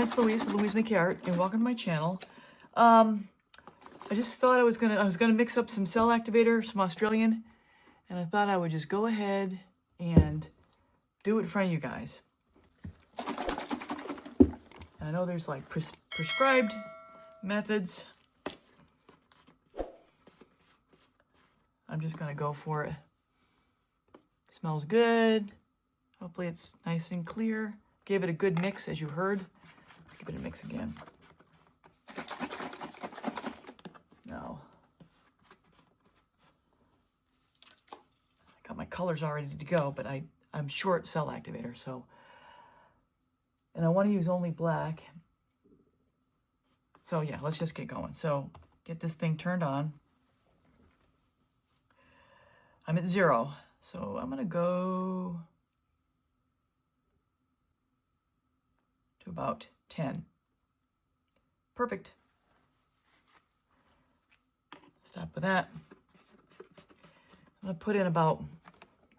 it's Louise with louisemckayart, and welcome to my channel. I just thought I was gonna mix up some cell activator, some Australian, and I thought I would just go ahead and do it in front of you guys. And I know there's like prescribed methods. I'm just gonna go for it. Smells good. Hopefully it's nice and clear. Gave it a good mix, as you heard. Let's give it a mix again. Now, I got my colors all ready to go, but I'm short cell activator, so. And I want to use only black. So yeah, let's just get going. So get this thing turned on. I'm at 0, so I'm gonna go to about 10. Perfect. Stop with that. I'm gonna put in about,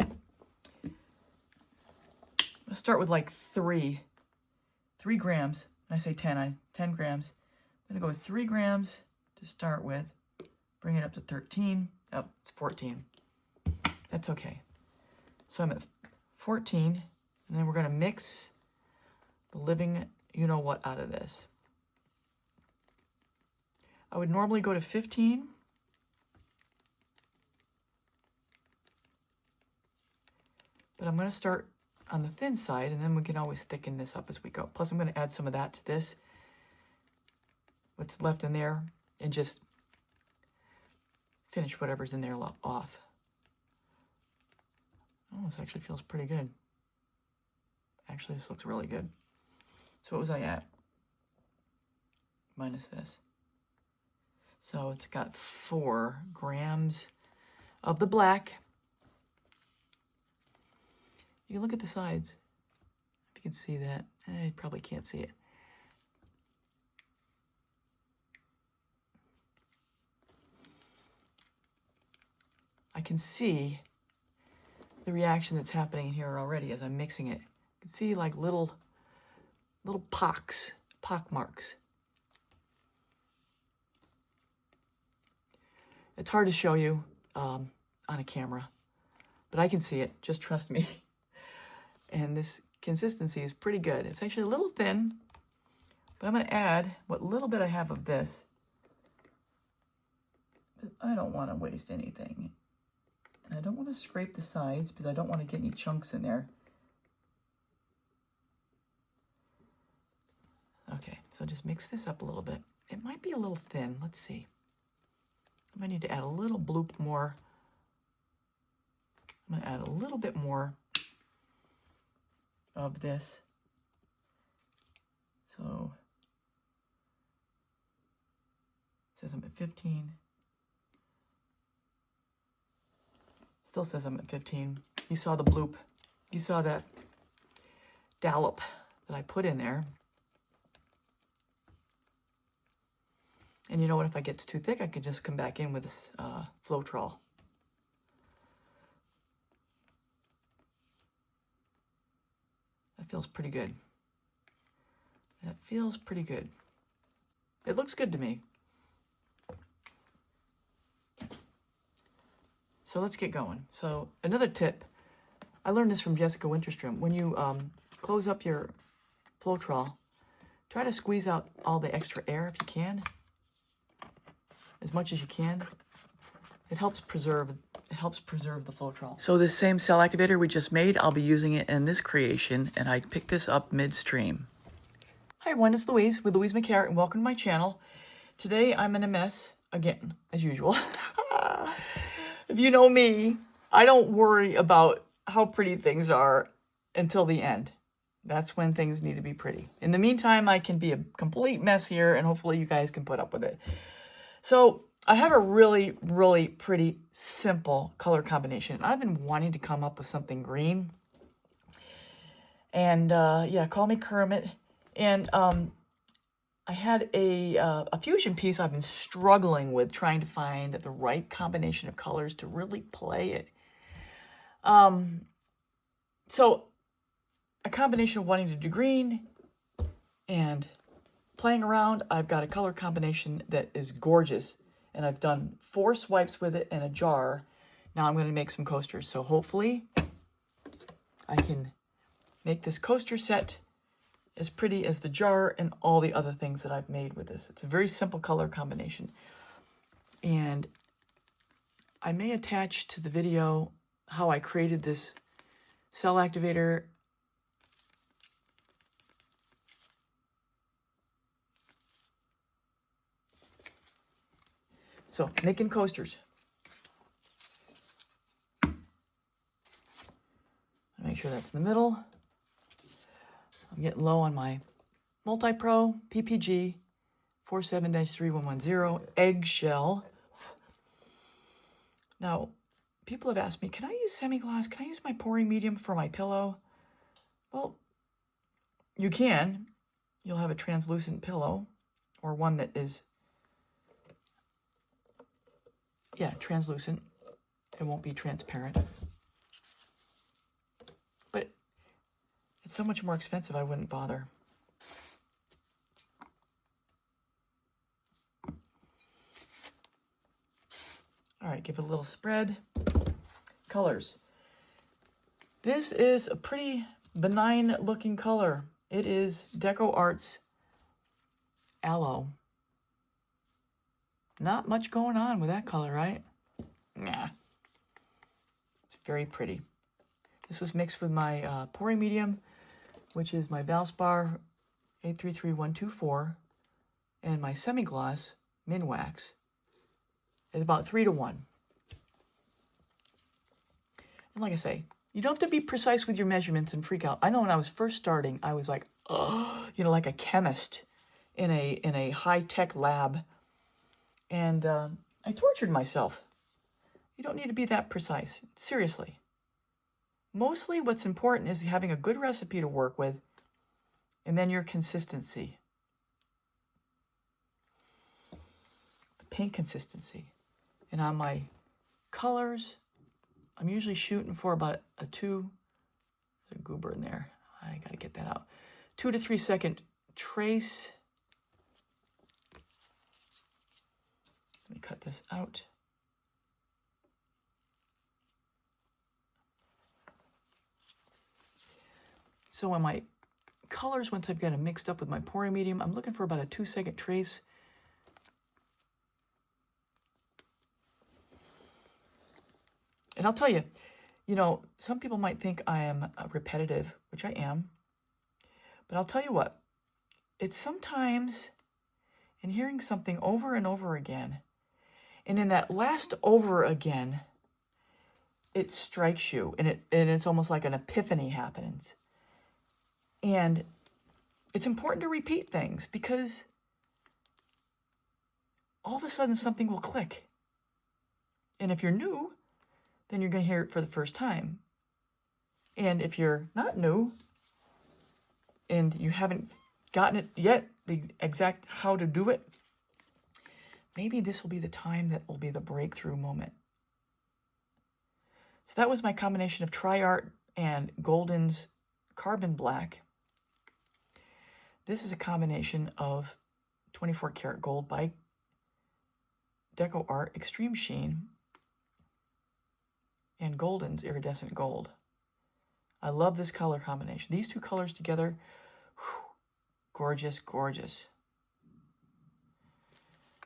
I'm gonna start with like 3 grams. When I say 10 grams. I'm gonna go with 3 grams to start with. Bring it up to 13. Oh, it's 14. That's okay. So I'm at 14, and then we're gonna mix the living you-know-what out of this. I would normally go to 15. But I'm gonna start on the thin side, and then we can always thicken this up as we go. Plus I'm gonna add some of that to this, what's left in there, and just finish whatever's in there off. Oh, this actually feels pretty good. Actually, this looks really good. So what was I at? Minus this. So it's got 4 grams of the black. You can look at the sides. If you can see that. You probably can't see it. I can see the reaction that's happening in here already as I'm mixing it. You can see like little pock marks. It's hard to show you on a camera, but I can see it, just trust me. And this consistency is pretty good. It's actually a little thin, but I'm gonna add what little bit I have of this. I don't wanna waste anything. And I don't wanna scrape the sides because I don't wanna get any chunks in there. Okay, so just mix this up a little bit. It might be a little thin, let's see. I might need to add a little bloop more. I'm gonna add a little bit more of this. So it says I'm at 15. Still says I'm at 15. You saw the bloop. You saw that dollop that I put in there. And you know what, if it gets too thick, I can just come back in with this Floetrol. That feels pretty good. That feels pretty good. It looks good to me. So let's get going. So another tip, I learned this from Jessica Winterstrom. When you close up your Floetrol, try to squeeze out all the extra air if you can. As much as you can. It helps preserve the Floetrol. So this same cell activator we just made, I'll be using it in this creation, and I picked this up midstream. Hi everyone, it's Louise with louisemckayart, and welcome to my channel. Today I'm in a mess, again, as usual. If you know me, I don't worry about how pretty things are until the end. That's when things need to be pretty. In the meantime, I can be a complete mess here, and hopefully you guys can put up with it. So I have a really, really pretty simple color combination. I've been wanting to come up with something green. And yeah, call me Kermit. And I had a fusion piece I've been struggling with, trying to find the right combination of colors to really play it. So a combination of wanting to do green and playing around, I've got a color combination that is gorgeous. And I've done 4 swipes with it in a jar. Now I'm going to make some coasters. So hopefully I can make this coaster set as pretty as the jar and all the other things that I've made with this. It's a very simple color combination. And I may attach to the video how I created this cell activator. So, making coasters. Make sure that's in the middle. I'm getting low on my Multipro PPG 47-3110 eggshell. Now, people have asked me, can I use semi-gloss? Can I use my pouring medium for my pillow? Well, you can. You'll have a translucent pillow, or one that is, yeah, translucent. It won't be transparent. But it's so much more expensive, I wouldn't bother. All right, give it a little spread. Colors. This is a pretty benign looking color. It is DecoArt's Aloe. Not much going on with that color, right? Nah. It's very pretty. This was mixed with my pouring medium, which is my Valspar 833124, and my semi-gloss MinWax. It's about 3-to-1. And like I say, you don't have to be precise with your measurements and freak out. I know when I was first starting, I was like, oh, you know, like a chemist in a high-tech lab. And I tortured myself. You don't need to be that precise. Seriously. Mostly what's important is having a good recipe to work with, and then your consistency. The paint consistency. And on my colors, I'm usually shooting for about a 2, there's a goober in there. I gotta get that out. 2 to 3 second trace. Let me cut this out. So on my colors, once I've got them mixed up with my pouring medium, I'm looking for about a 2-second trace. And I'll tell you, you know, some people might think I am repetitive, which I am. But I'll tell you what, it's sometimes in hearing something over and over again, and in that last over again, it strikes you, and it's almost like an epiphany happens. And it's important to repeat things, because all of a sudden something will click. And if you're new, then you're going to hear it for the first time. And if you're not new and you haven't gotten it yet, the exact how to do it, maybe this will be the time that will be the breakthrough moment. So that was my combination of TriArt and Golden's Carbon Black. This is a combination of 24 karat gold by DecoArt Extreme Sheen and Golden's Iridescent Gold. I love this color combination. These two colors together, whew, gorgeous, gorgeous.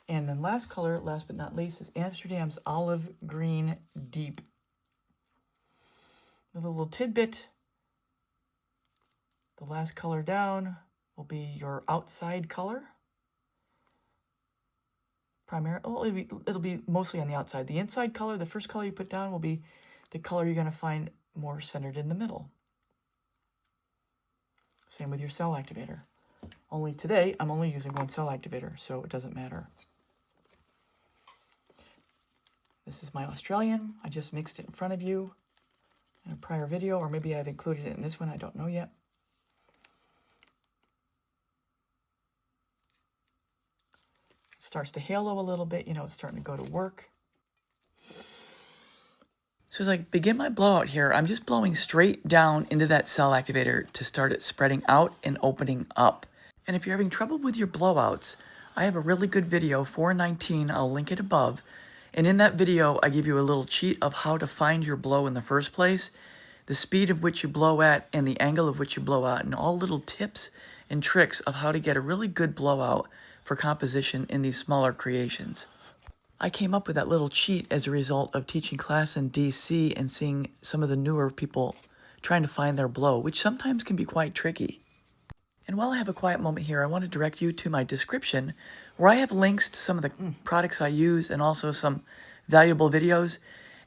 And then last color, last but not least, is Amsterdam's Olive Green Deep. With a little tidbit, the last color down will be your outside color. It'll be mostly on the outside. The inside color, the first color you put down, will be the color you're going to find more centered in the middle. Same with your cell activator. Only today, I'm only using one cell activator, so it doesn't matter. This is my Australian. I just mixed it in front of you in a prior video, or maybe I've included it in this one. I don't know yet. Starts to halo a little bit, you know, it's starting to go to work. So as I begin my blowout here, I'm just blowing straight down into that cell activator to start it spreading out and opening up. And if you're having trouble with your blowouts, I have a really good video, 419, I'll link it above. And in that video, I give you a little cheat of how to find your blow in the first place, the speed of which you blow at, and the angle of which you blow out, and all little tips and tricks of how to get a really good blowout for composition in these smaller creations. I came up with that little cheat as a result of teaching class in DC and seeing some of the newer people trying to find their blow, which sometimes can be quite tricky. And while I have a quiet moment here, I want to direct you to my description where I have links to some of the products I use and also some valuable videos.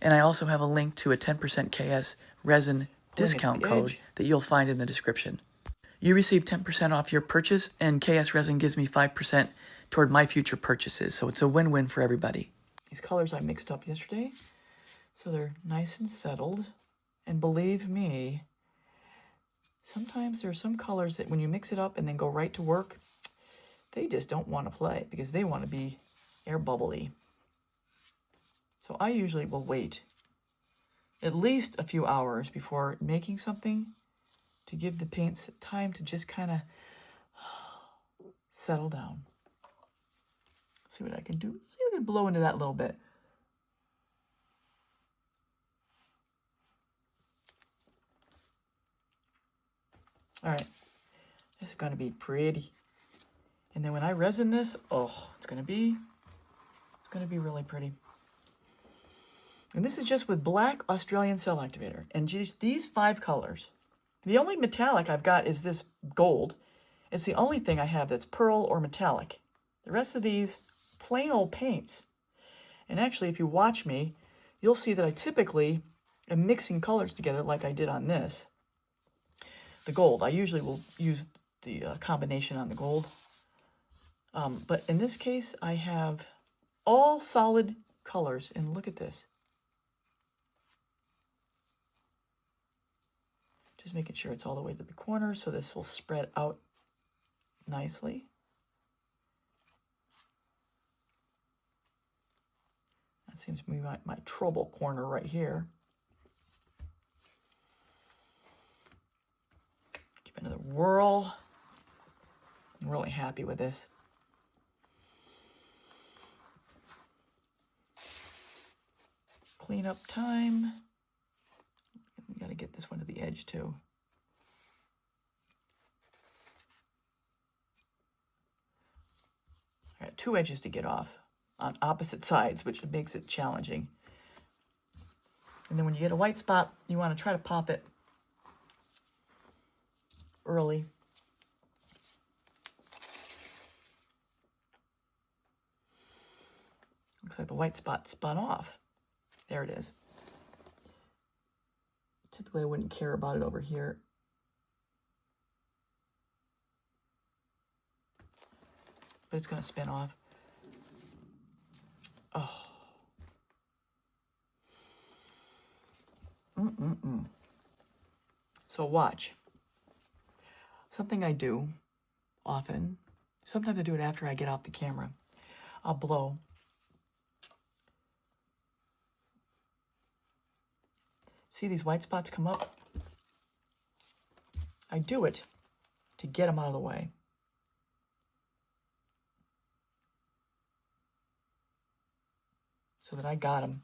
And I also have a link to a 10% KS resin discount code that you'll find in the description. You receive 10% off your purchase, and KS resin gives me 5% toward my future purchases. So it's a win-win for everybody. These colors I mixed up yesterday, so they're nice and settled. And believe me, sometimes there are some colors that when you mix it up and then go right to work, they just don't want to play because they want to be air bubbly. So I usually will wait at least a few hours before making something to give the paints time to just kind of settle down. Let's see what I can do. Let's see if I can blow into that a little bit. All right, this is going to be pretty. And then when I resin this, oh, it's going to be really pretty. And this is just with black Australian cell activator. And just these 5 colors. The only metallic I've got is this gold. It's the only thing I have that's pearl or metallic. The rest of these, plain old paints. And actually, if you watch me, you'll see that I typically am mixing colors together like I did on this. The gold, I usually will use the combination on the gold. But in this case, I have all solid colors. And look at this. Just making sure it's all the way to the corner so this will spread out nicely. That seems to be my trouble corner right here. Give it another whirl. I'm really happy with this. Cleanup time. We got to get this one to the edge too. I got 2 edges to get off on opposite sides, which makes it challenging. And then when you get a white spot, you want to try to pop it early. Looks like the white spot spun off. There it is. Typically, I wouldn't care about it over here. But it's going to spin off. Oh. So watch. Something I do often, sometimes I do it after I get off the camera. I'll blow. See these white spots come up? I do it to get them out of the way. So that I got them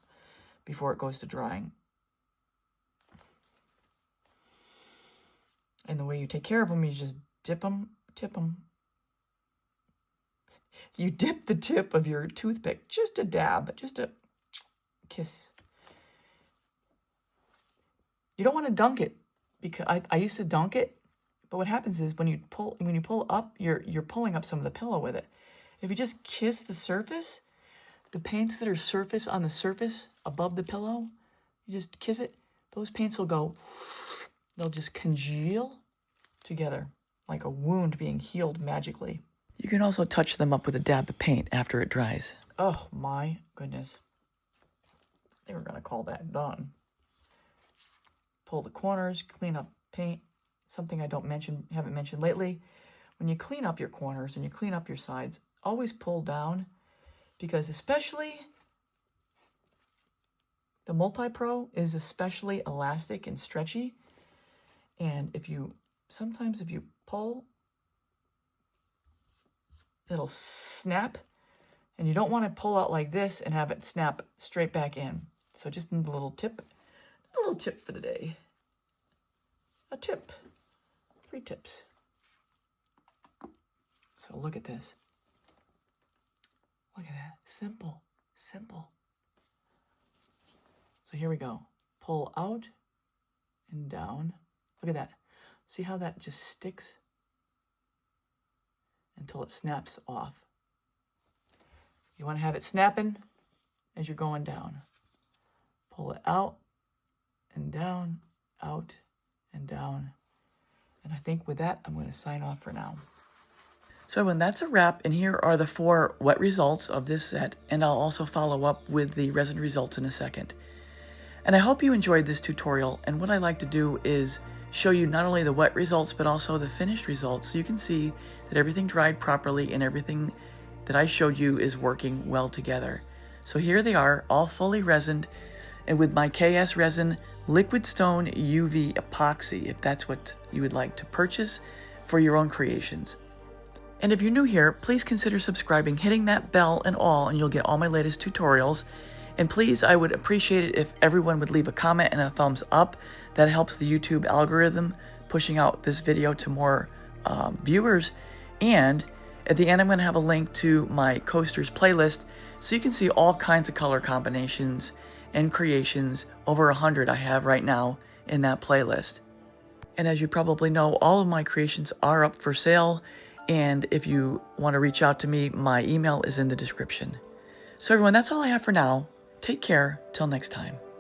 before it goes to drying. And the way you take care of them, you just dip them, tip them. You dip the tip of your toothpick, just a dab, just a kiss. You don't want to dunk it, because I used to dunk it, but what happens is when you pull up, you're pulling up some of the pillow with it. If you just kiss the surface, the paints that are surface on the surface above the pillow, you just kiss it, those paints will go, they'll just congeal together like a wound being healed magically. You can also touch them up with a dab of paint after it dries. Oh my goodness. They were going to call that done. Pull the corners, clean up paint. Something I haven't mentioned lately. When you clean up your corners and you clean up your sides, always pull down, because especially the Multipro is especially elastic and stretchy. And sometimes if you pull, it'll snap, and you don't want to pull out like this and have it snap straight back in. So just a little tip for the day. A tip, 3 tips. So look at this. Look at that, simple, simple. So here we go. Pull out and down. Look at that. See how that just sticks until it snaps off. You want to have it snapping as you're going down. Pull it out and down, out and down. And I think with that, I'm going to sign off for now. So everyone, that's a wrap, and here are the 4 wet results of this set, and I'll also follow up with the resin results in a second. And I hope you enjoyed this tutorial, and what I like to do is show you not only the wet results, but also the finished results, so you can see that everything dried properly and everything that I showed you is working well together. So here they are, all fully resined, and with my KS Resin Liquid Stone UV Epoxy, if that's what you would like to purchase for your own creations. And if you're new here, please consider subscribing, hitting that bell and all, and you'll get all my latest tutorials. And please, I would appreciate it if everyone would leave a comment and a thumbs up. That helps the YouTube algorithm pushing out this video to more viewers. And at the end, I'm going to have a link to my coasters playlist so you can see all kinds of color combinations and creations, over 100 I have right now in that playlist. And as you probably know, all of my creations are up for sale. And if you want to reach out to me, my email is in the description. So everyone, that's all I have for now. Take care. Till next time.